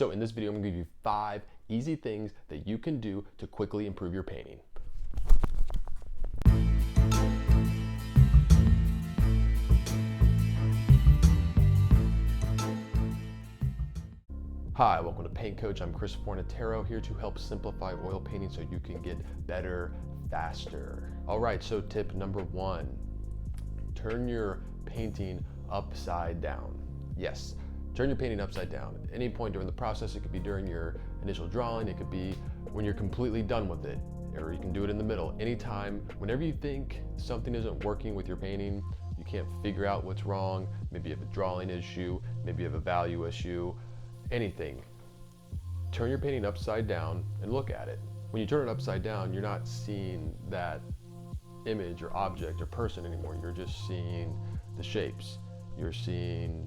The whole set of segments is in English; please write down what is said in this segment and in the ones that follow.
So in this video, I'm gonna give you 5 easy things that you can do to quickly improve your painting. Hi, welcome to Paint Coach. I'm Chris Fornatero, here to help simplify oil painting so you can get better faster. All right, so tip number 1, turn your painting upside down. Yes, turn your painting upside down. At any point during the process, it could be during your initial drawing, it could be when you're completely done with it, or you can do it in the middle. Anytime, whenever you think something isn't working with your painting, you can't figure out what's wrong, maybe you have a drawing issue, maybe you have a value issue, anything, turn your painting upside down and look at it. When you turn it upside down, you're not seeing that image or object or person anymore. You're just seeing the shapes. You're seeing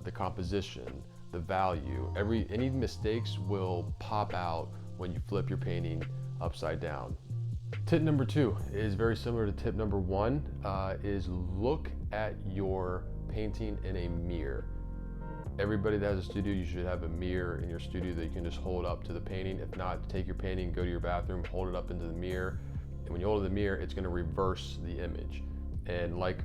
the composition, the value. Any mistakes will pop out when you flip your painting upside down. Tip number 2 is very similar to tip number 1, is look at your painting in a mirror. Everybody that has a studio, you should have a mirror in your studio that you can just hold up to the painting. If not, take your painting, go to your bathroom, hold it up into the mirror. And when you hold it in the mirror, it's gonna reverse the image. And like,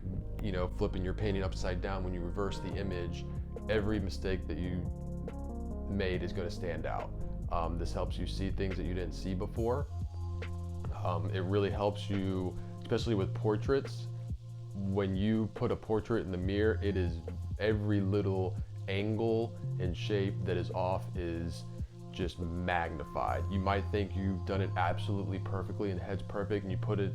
flipping your painting upside down, when you reverse the image, every mistake that you made is gonna stand out. This helps you see things that you didn't see before. It really helps you, especially with portraits. When you put a portrait in the mirror, it is every little angle and shape that is off is just magnified. You might think you've done it absolutely perfectly and the head's perfect, and you put it,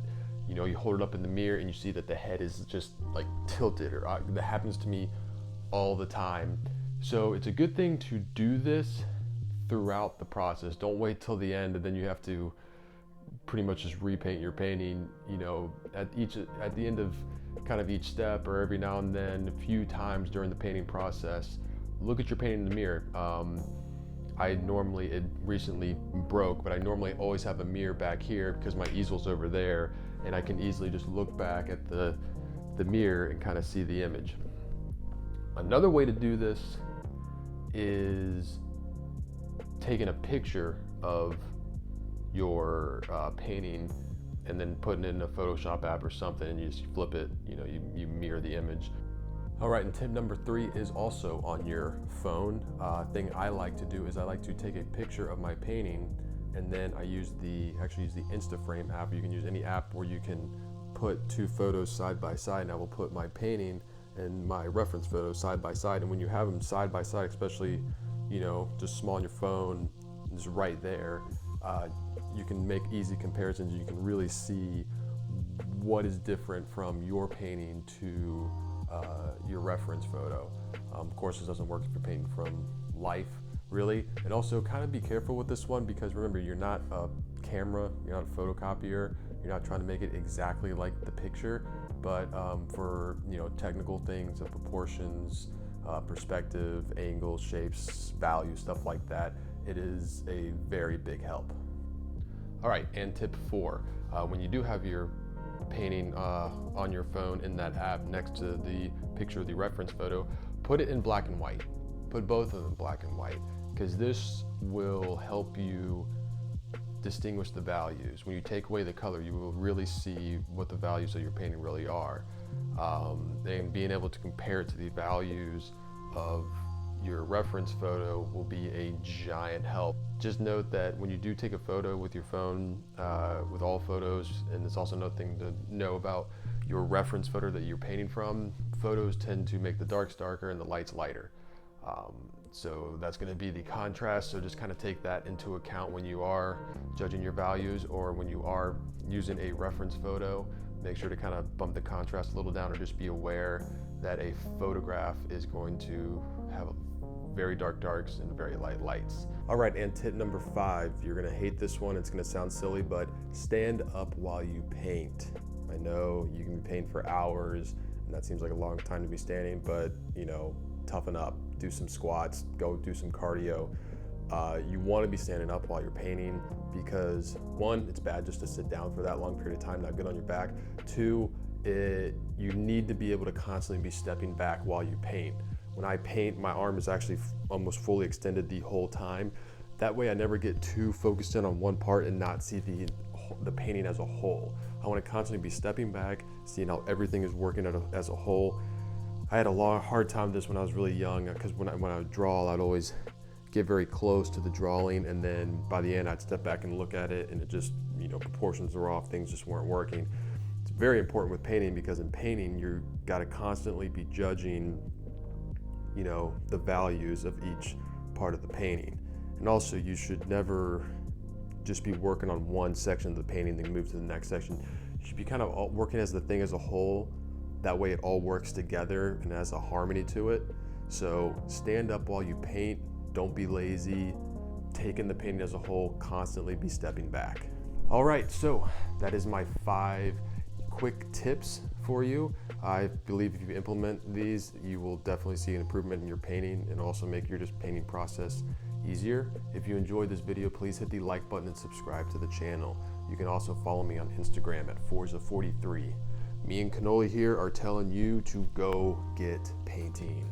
you hold it up in the mirror and you see that the head is just like tilted, or that happens to me all the time. So it's a good thing to do this throughout the process. Don't wait till the end and then you have to pretty much just repaint your painting, at the end of kind of each step, or every now and then, a few times during the painting process. Look at your painting in the mirror. It recently broke, but I normally always have a mirror back here because my easel's over there, and I can easily just look back at the mirror and kind of see the image. Another way to do this is taking a picture of your painting and then putting it in a Photoshop app or something, and you just flip it, you mirror the image. All right, and tip number 3 is also on your phone. Thing I like to do is I like to take a picture of my painting, and then I use the Instaframe app. You can use any app where you can put 2 photos side by side, and I will put my painting and my reference photo side by side. And when you have them side by side, especially, just small on your phone, just right there, you can make easy comparisons. You can really see what is different from your painting to your reference photo. Of course, this doesn't work if you're painting from life, really. And also kind of be careful with this one, because remember, you're not a camera, you're not a photocopier, you're not trying to make it exactly like the picture, but for technical things of proportions, perspective, angles, shapes, values, stuff like that, it is a very big help. All right, and tip 4, when you do have your painting on your phone in that app next to the picture of the reference photo, put it in black and white. Put both of them black and white, because this will help you distinguish the values. When you take away the color, you will really see what the values of your painting really are. And being able to compare it to the values of your reference photo will be a giant help. Just note that when you do take a photo with your phone, with all photos, and it's also another thing to know about your reference photo that you're painting from, photos tend to make the darks darker and the lights lighter. So that's going to be the contrast, so just kind of take that into account when you are judging your values, or when you are using a reference photo. Make sure to kind of bump the contrast a little down, or just be aware that a photograph is going to have very dark darks and very light lights. All right, and tip number 5, you're gonna hate this one, it's gonna sound silly, but stand up while you paint. I know you can be painting for hours, and that seems like a long time to be standing, but toughen up, do some squats, go do some cardio. You wanna be standing up while you're painting, because 1, it's bad just to sit down for that long period of time, not good on your back. 2, you need to be able to constantly be stepping back while you paint. when I paint, my arm is actually almost fully extended the whole time. That way I never get too focused in on one part and not see the painting as a whole. I want to constantly be stepping back, seeing how everything is working as a whole. I had a hard time with this when I was really young, because when I would draw, I'd always get very close to the drawing, and then by the end I'd step back and look at it, and it just, proportions were off, things just weren't working. It's very important with painting, because in painting you got to constantly be judging the values of each part of the painting. And also, you should never just be working on one section of the painting then move to the next section. You should be kind of working as the thing as a whole. That way it all works together and has a harmony to it. So stand up while you paint, don't be lazy, take in the painting as a whole, constantly be stepping back. All right, so that is my 5 quick tips for you. I believe if you implement these, you will definitely see an improvement in your painting and also make your just painting process easier. If you enjoyed this video, please hit the like button and subscribe to the channel. You can also follow me on Instagram at Forza43. Me and Cannoli here are telling you to go get painting.